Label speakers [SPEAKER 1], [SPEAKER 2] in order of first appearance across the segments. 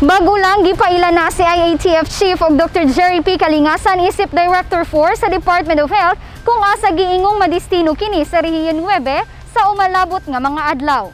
[SPEAKER 1] Bago lang gipaila na si IATF Chief og Dr. Jerry P. Kalingasan isip Director 4 sa Department of Health kung asa giingong madistino kini sa Rehiyon 9 sa umalabot nga mga adlaw.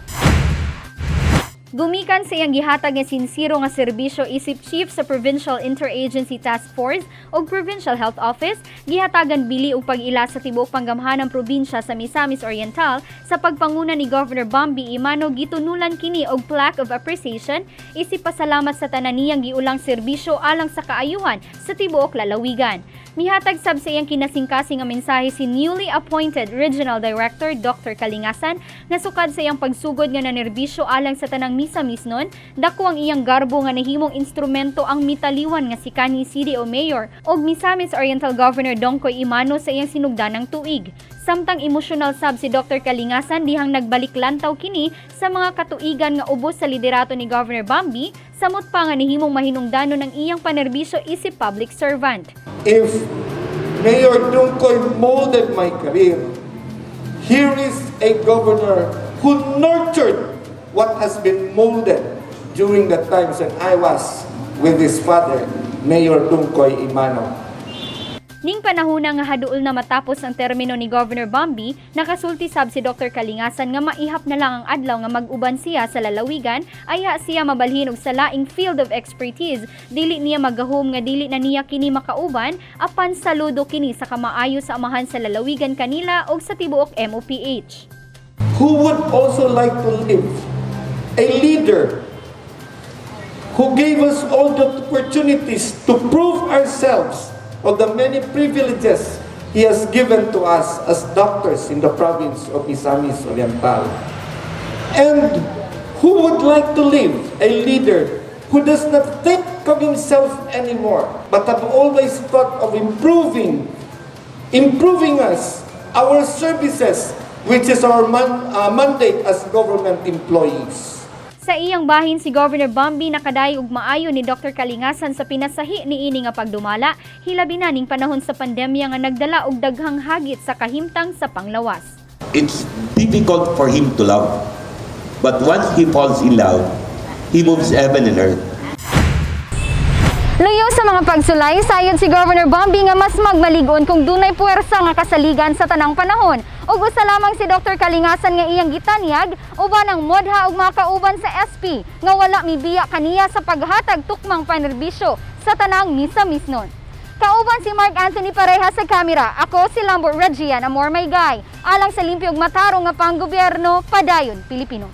[SPEAKER 1] Gumikan sa iyang gihatag nga sinsiro nga serbisyo isip Chief sa Provincial Interagency Task Force o Provincial Health Office, gihatagan bili og pag-ila sa tibuok panggamhanang probinsya sa Misamis Oriental sa pagpanguna ni Governor Bambi Imano. Gitunulan kini og plaque of appreciation isip pasalamat sa tanan niyang giulang serbisyo alang sa kaayuhan sa tibuok lalawigan. Mihatag sab sa iyang kinasingkasing nga mensahe si newly appointed Regional Director Dr. Kalingasan nga sukad sa iyang pagsugod nga nanerbisyo alang sa tanang Misamis nun, dako ang iyang garbo nga nahimong instrumento ang mitaliwan nga si kanhi CDO Mayor og Misamis Oriental Governor Dongkoy Imano sa iyang sinugdanang tuig. Samtang emosyonal sab si Dr. Kalingasan dihang nagbalik lantaw kini sa mga katuigan nga ubos sa liderato ni Governor Bambi, samot pa nga nihimong mahinungdanon ng iyang panerbisyo isip public servant.
[SPEAKER 2] If Mayor Dongkoy molded my career, here is a governor who nurtured what has been molded during the times when I was with his father, Mayor Dongkoy Imano.
[SPEAKER 1] Ning panahona nga haduol na matapos ang termino ni Governor Bambi, nakasulti sab si Dr. Kalingasan nga maihap na lang ang adlaw nga mag-uban siya sa lalawigan, aya siya mabalhin og sa laing field of expertise. Dili niya magahom nga dili na niya kini makauban, apan saludo kini sa kamaayo sa amahan sa lalawigan kanila og sa tibuok MOPH.
[SPEAKER 2] Who would also like to live a leader who gave us all the opportunities to prove ourselves of the many privileges He has given to us as doctors in the province of Misamis Oriental. And who would like to live a leader who does not think of himself anymore, but have always thought of improving us, our services, which is our mandate as government employees.
[SPEAKER 1] Sa iyang bahin si Governor Bambi nakadayo og maayo ni Dr. Kalingasan sa pinasahi niini nga pagdumala, hilabi na ning panahon sa pandemya nga nagdala og daghang hagit sa kahimtang sa panglawas.
[SPEAKER 3] It's difficult for him to love, but once he falls in love, he moves heaven and earth.
[SPEAKER 1] Luyo sa mga pagsulay, sayon si Governor Bambi nga mas magmaligon kung dunay puwersa nga kasaligan sa tanang panahon. Ug usa lamang si Dr. Kalingasan nga iyang gitanyag uban ang modha ug mga kauban sa SP nga wala mibiya kaniya sa paghatag tukmang panerbisyo sa tanang Misamis nun. Kauban si Mark Anthony Pareha sa kamera. Ako si Lambert Regian Amor Maygay. Alang sa limpyog matarong nga panggobyerno, padayon Pilipino.